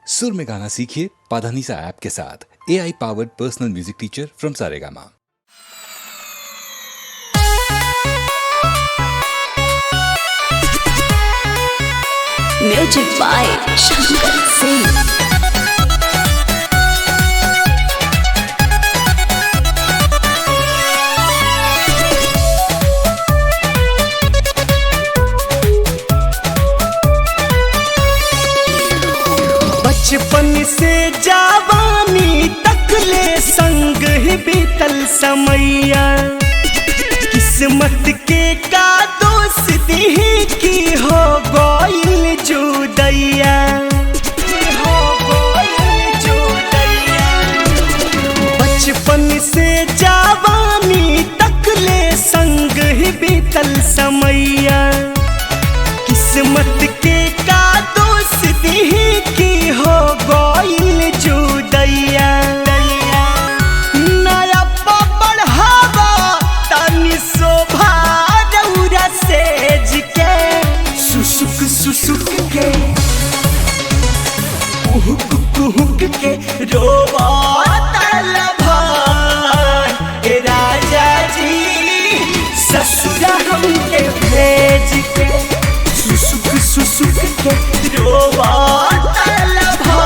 सुर में गाना सीखिए पाधानीसा ऐप के साथ। AI powered personal music teacher from Saregama. Music by Shankar Singh. बचपन से जवानी तक ले संग ही बीतल समैया, किस्मत के का दोस्ती ही की हो गइल जुदैया, हो गइल जुदैया। बचपन से जवानी तक ले संग ही बीतल समैया, किस्मत के का दोस्ती ही की हो गइल जुदैया। नया बढ़ावा तनी शोभा रौरा सेज के, सुसुक सुसुक के कुहुक कुहुक के रोवा तलभा ए राजा जी ससुरा हमके भेज के, सुसुक सुसुक के रोवा तलभा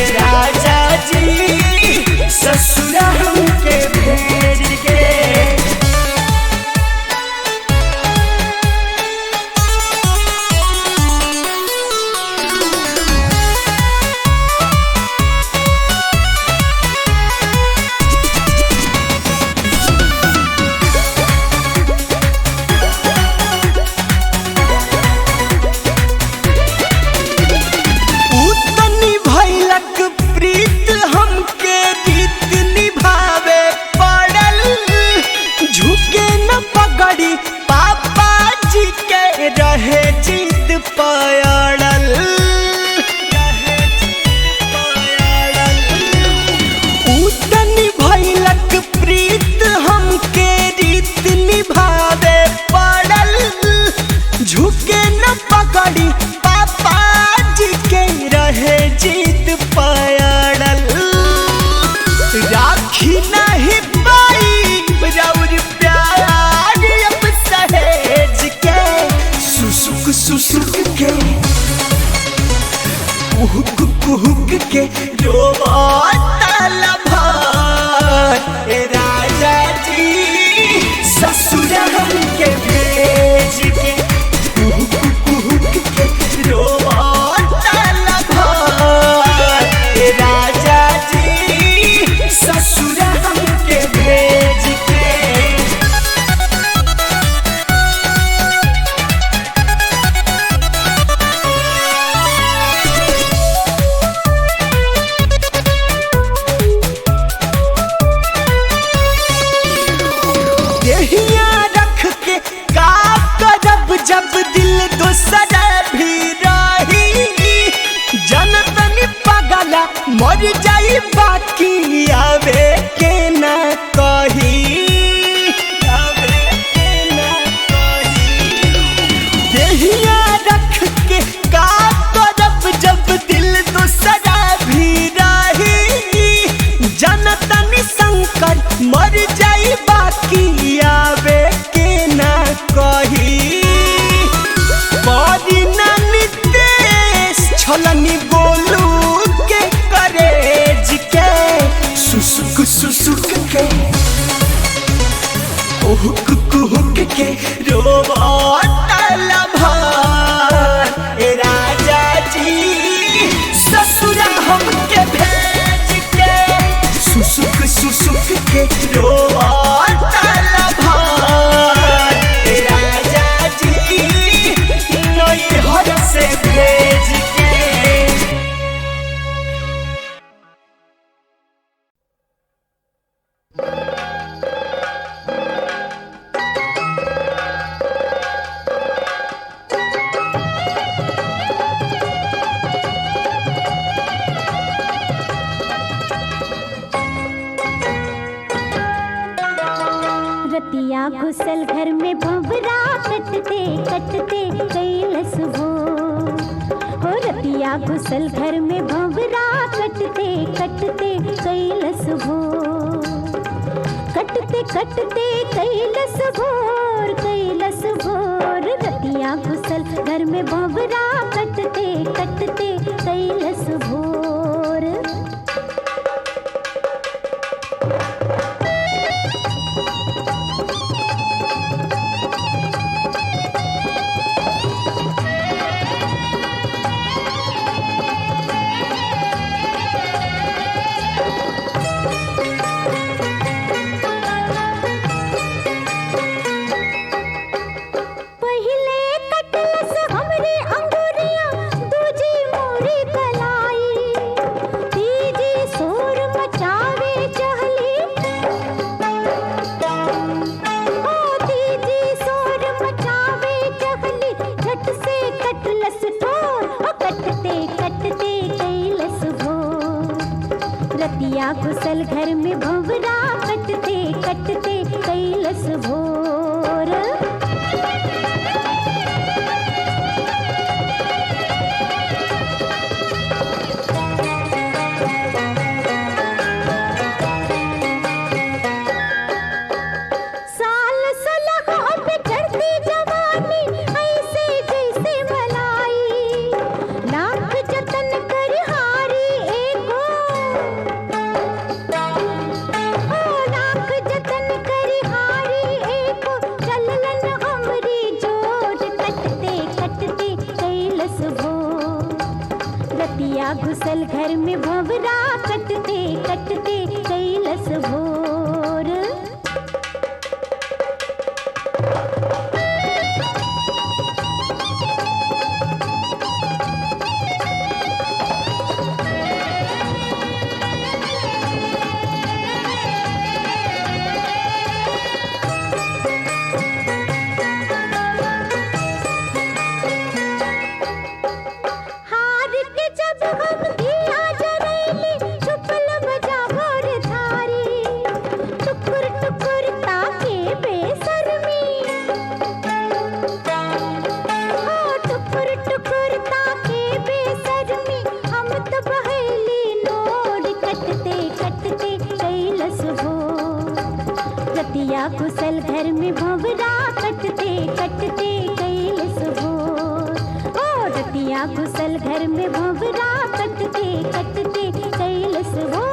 ए राजा जी ससुरा हमके भेज के। उतनी भइलक प्रीत हमके रीत निभावे पड़ल, झुके न पगड़ी पापा जी के रहे जिद पड़ल, उतनी भइलक प्रीत हमके रीत निभावे पड़ल, झुके न पगड़ी पापा जी के रहे जिद पड़ल। राखी नहीं पाई रौर प्यार अब सहेज के, सुसुक सुसुक के कुहुक कुहुक के रोवा तलभा ए राजा जी ससुरा हमके भेज के, कुहुक कुहुक के रोवा तलभा ए राजा जी ससुरा हमके भेज के। देहिया रख के का करब जब दिल दोसरा भी रही, जनतनी पगला मर जाई बाकी आवे के ना कही, आवे के ना कही। देहिया रख के का करब जब दिल दोसरा भी रही, जनतनी शंकर मर जाई बाकी आवे के ना कही। बड़ी नानी देश छलनी बोलू के करेज के, सुसुक सुसुक के कुहुक कुहुक के रोवा तलभा ए राजा जी ससुरा हमके भेज के, सुसुक सुसुक के रोवा तलभा ए राजा जी नैहर से भेज के। रतिया घुसल घर में भंवरा कटते कटते कैलस हो रतिया रतिया घुसल घर में भंवरा कटते कटते कैलस भोर, कटते कटते कैलस भोर, कैलस भोर। रतिया घुसल घर में भंवरा कटते कटते कैलस भोर। रतिया घुसल घर में भंवरा कटते कटते कैलस भोर। साल सलह अब चढ़ती जवानी ऐसे जैसे मलाई, लाख जतन कर हारी एगो, लाख जतन कर हारी एगो, चलन हमरी जोड़ कटते कटते कैलस भोर। रतिया घुसल घर में भंवरा कटते कटते कैलस भोर। हार के जब हम दिया जरैली, चुपल बजा भोर थारी, टुकुर टुकुर ताके बेशर्मी, हो टुकुर टुकुर ताके बेशर्मी। हम तो बहेली नोर कटते कटते कैलस भोर। रतिया घुसल घर में भंवरा कटते कटते कैलस भोर। ओ रतिया घुसल घर में भंवरा कटते कटते कैलस भोर।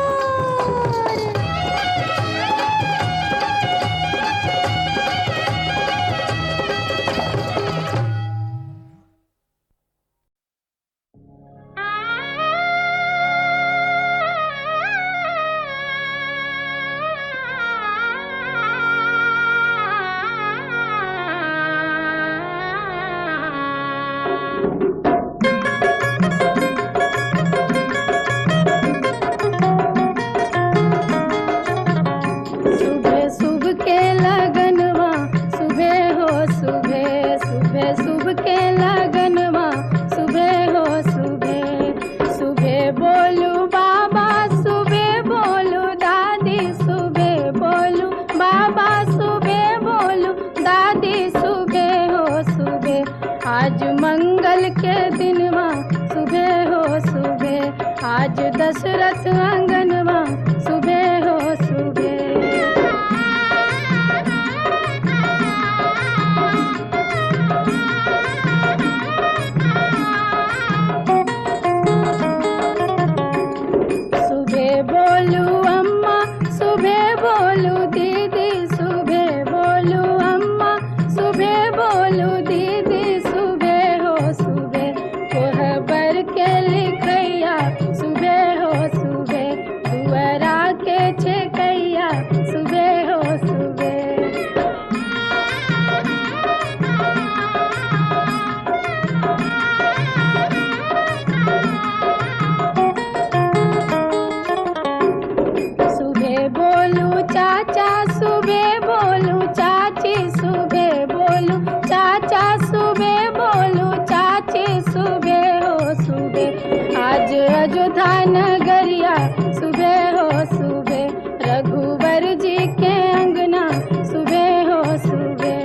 सुबह सुबह के लगनवा, सुबह हो सुबह, सुबह सुबह के लगनवा, सुबह हो सुबह। सुबह बोलू बाबा, सुबह बोलू दादी, सुबह बोलू बाबा, सुबह बोलू दादी, सुबह हो सुबह। आज मंगल के दिनवा, सुबह हो सुबह। आज दशरथ आंगनवा, सुबह हो सुबह। सुबह बोलू अम्मा, सुबह बोलू दीदी, सुबह बोलू अम्मा, सुबह बोलू दीदी, सुबह हो सुबह। कोहबर के लिखैया, सुबह हो सुबह। दुअरा के छेकैया, सुबह हो सुबह। सुबह बोलू चाचा, सुबह बोलू चाची, सुबह बोलू चाचा, सुबह बोलू चाची, सुबह हो सुबह। आज अयोध्या नगरिया, सुबह हो सुबह। रघुवर जी के अंगना, सुबह हो सुबह।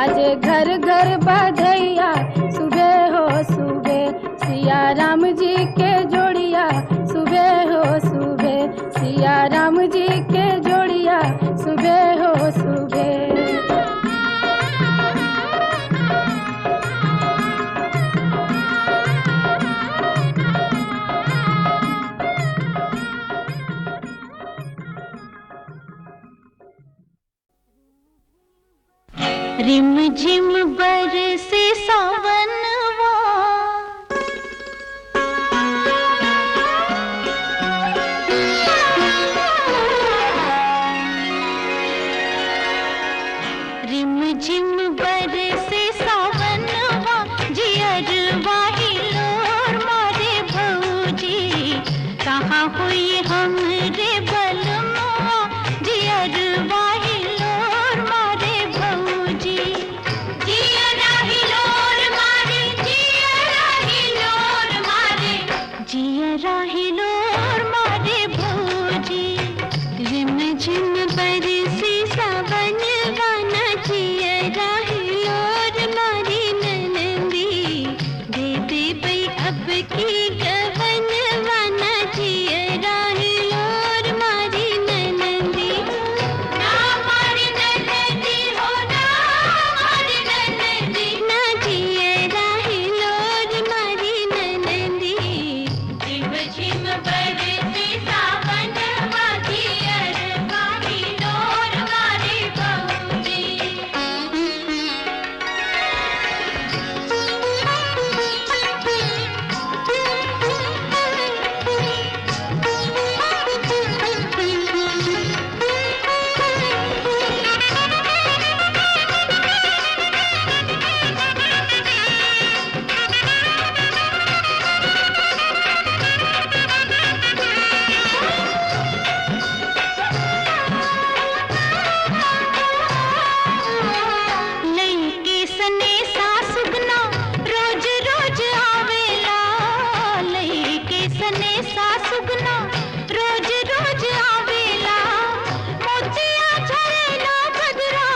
बाजे घर घर बधैया सुबह हो सुबह सिया राम जी के जोड़िया सुबह हो सुबह सिया राम जी के जोड़िया सुबह हो सुबह। रिम झिम बरसे सावनवा रिम झिम बरसे सावनवा जियरवा हिलोर मारे भौजी कहाँ हुई हमरे बलमुआ जियरवा हिलोर मारे भौजी जियरा हिलोर मारे जियरा हिलोर मारे जियरा हिलोर मारे भौजी रिम झिम बरसी सावन गाना जियरा हिलोर मारी ननंदी दे दे बई अब की गहन वाना जियरा हिलोर मारी ननंदी ना मारी ननंदी हो ना मारी ननंदी ना जियरा हिलोर मारी ननंदी झिम झिम बरसे सावन जियरवा हिलोर मारे भौजी। लईके सने सासुगना रोज रोज आवेला लईके सने सासुगना रोज रोज आवेला मोतिया झरेला बदरा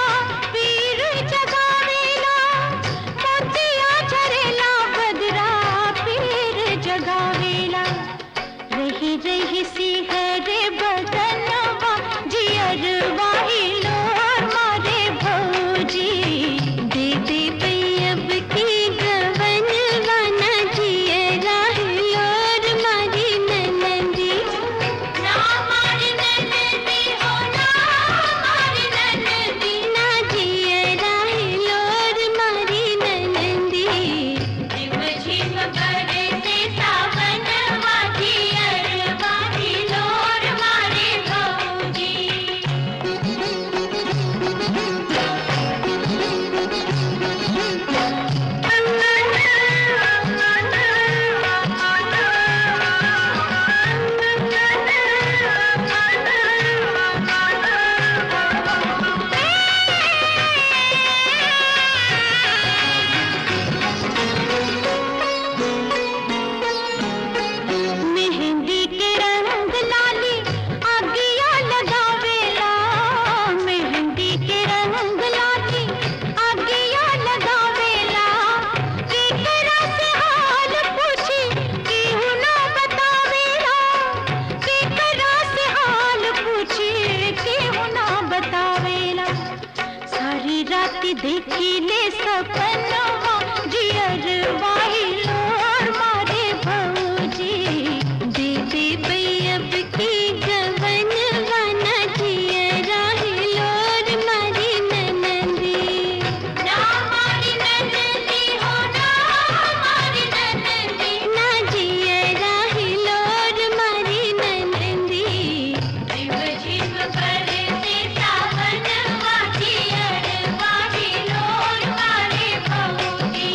पीर जगावेला मोतिया झरेला बदरा पीर जगावेला रही रही सिहरे बदनवा जियरवा हिलोर मारे भौजी दे दे बई अब की गवन वाना जियरा हिलोर मारी ननंदी ना मारी ननंदी हो ना मारी ननंदी ना जियरा हिलोर मारी ननंदी झिम झिम बरसे सावन जियरवा हिलोर मारे भौजी। मेहंदी के रंग लाली आगिया लगावेला मेहंदी के रंग लाली आगिया लगावेला केकरा से हाल पूछी केहू ना बतावेला केकरा से हाल पूछी केहू ना बतावेला सारी रात देखी ले सपनवा जियरवा हिलोर मारे भौजी दे दे बई अब की गवन वाना जियरा हिलोर मारी ननंदी ना मारी ननंदी हो ना मारी ननंदी ना जियरा हिलोर मारी ननंदी झिम झिम बरसे सावन जियरवा हिलोर मारे भौजी।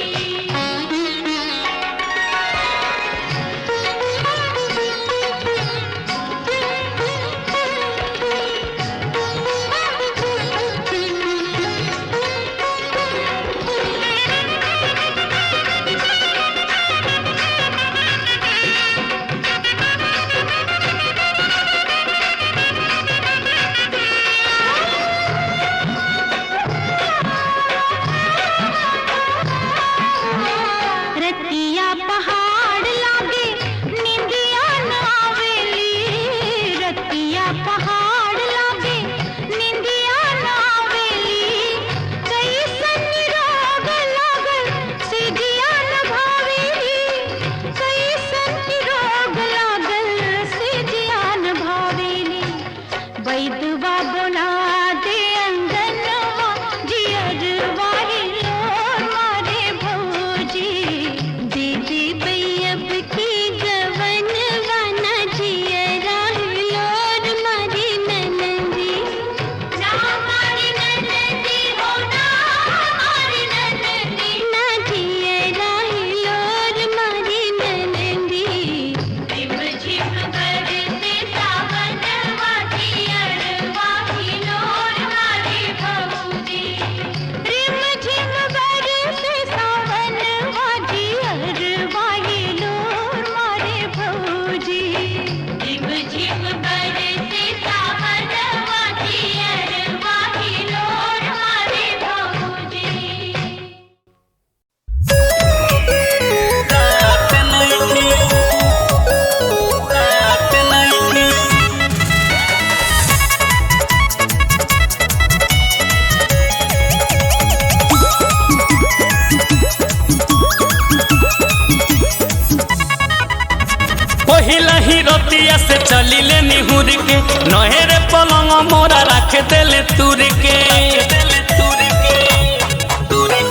से चली ले निहुर के नहरे पलंग मोरा रख देले तुर के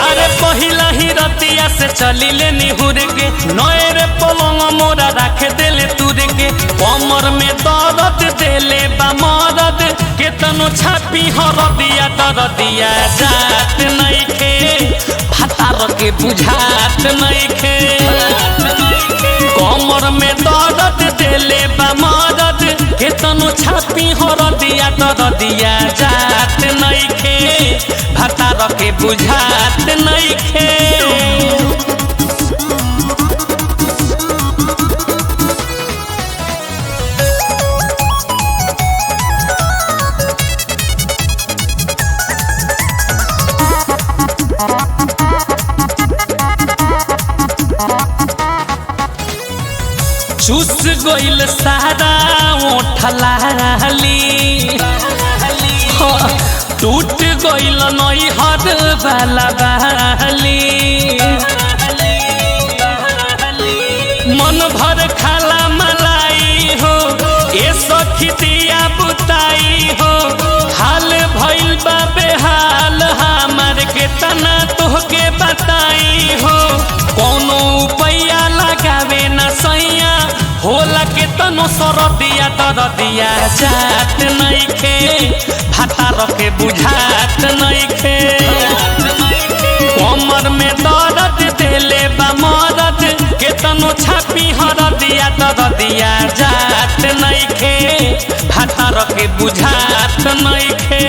अरे पहिला ही रतिया से चली ले निहुर के नहरे पलंग मोरा रख देले तुर के कमर में दर्द देले बा मदद केतनो छापी हर दिया तर दिया जात नइखे भातार के बुझात नइखे कमर में दर्द देले बा मदद केतनो छापी हर दिया तर दिया जात नइखे भातार के बुझात नइखे चूस गोइल सारा ओठलाली टूट गोइल नई हद वाला बाली मन भर खाला मलाई हो ए सखी दिया बुताई हो हाल भइल बा बेहाल हमार के तना तोहके बताई हो कोनो उपाया लगावे न सैया होला के तनो सर दिया तर दिया जात नइखे भातार के बुझात नइखे कमर में दर्द देले बा मदद केतनो छापी हर दिया तर दिया जात नइखे भातार के बुझात नइखे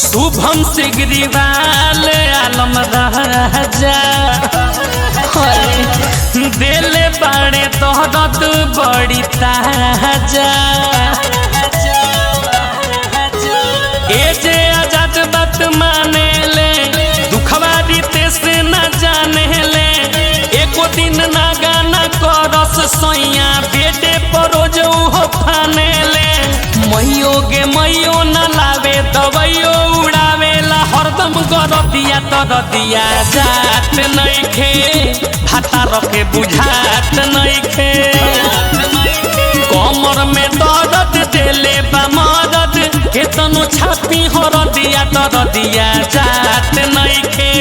शुभम सिगरीवाल आलम राजा दिले बाड़े तोहरत बड़ी ताजा ए जे आजाद बात माने ले दुखवा दीते से न जाने ले एको दिन ना गाना करस सैया बेटे परोज हो फाने ले मैयो गे मैयो न लावे दवाइयो उड़ावेला हरदम कर दिया तर दिया जात नइखे भातार के बुझात नइखे कमर में दर्द देले बा मदद केतनो छापी हर दिया तर दिया जात नइखे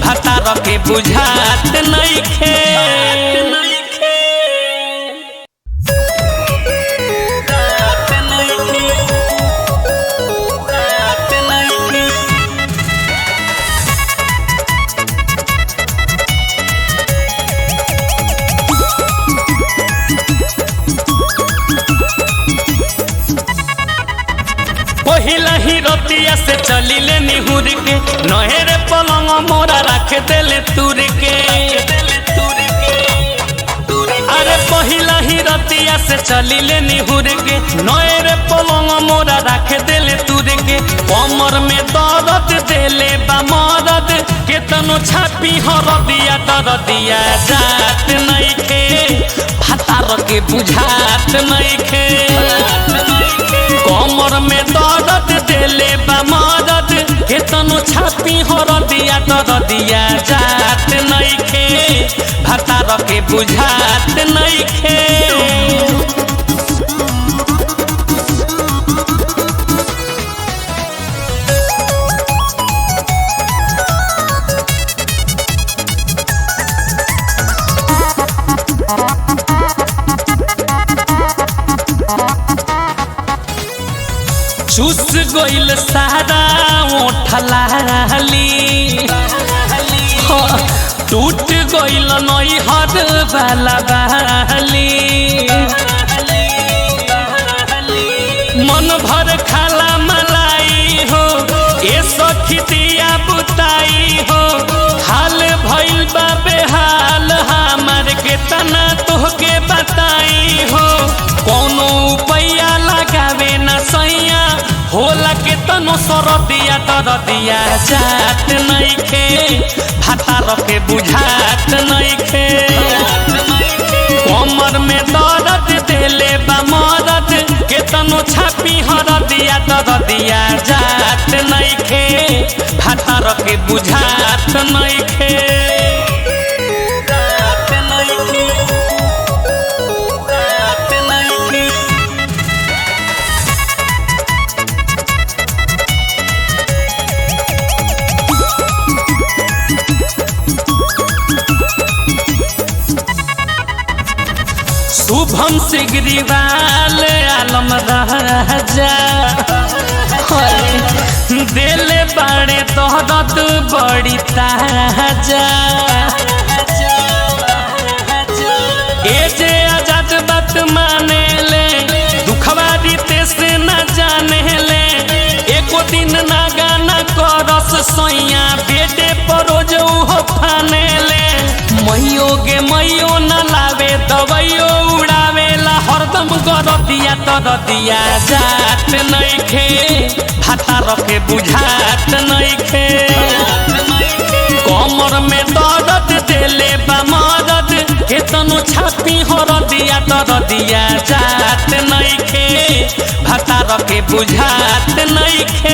भातार के बुझात नइखे पहिला ही रतिया से चली ले निहुर के नहरे पलंग मोरा रख देले तुर के अरे पहिला ही रतिया से चली ले निहुर के नहरे पलंग मोरा रख देले तुर के कमर में दर्द देले बा मदद केतनो छापी हर दिया तर दिया जात नइखे भातार के बुझात नइखे कमर में दर्द देले बा मदद केतनो छापी हर दिया तर दिया जात नइखे भातार के बुझात नइखे चूस गोइल सारा ओठलाली टूट गोइल नई हद वाला बाली मन भर खाला मलाई हो ए सखी दिया बुताई हो हाल भइल बा बेहाल हमार के तना तोहके बताई हो कोनो उपाया लगावे न सैया होला के तनो सर दिया तर दिया जात नइखे भातार के बुझात नइखे दरदिया जात नइखे भातार के बुझात नइखे जात नइखे जात नइखे शुभम सिगरीवाल आलम राजा दिल बड़े तोहरत बड़ी ताजा ए जे आजाद बात माने ले दुखवा रीते से न जाने ले एको दिन ना गाना करस सोइया बेटे परोज हो फाने ले मैयो गे मैयो न लावे दवाइयो उड़ावेला हरदम गरदिया तरदिया जात नइखे भातार के बुझात नइखे कमर में दर्द देले बा मदद केतनो छापी हरदिया तरदिया जात नइखे भातार के बुझात नइखे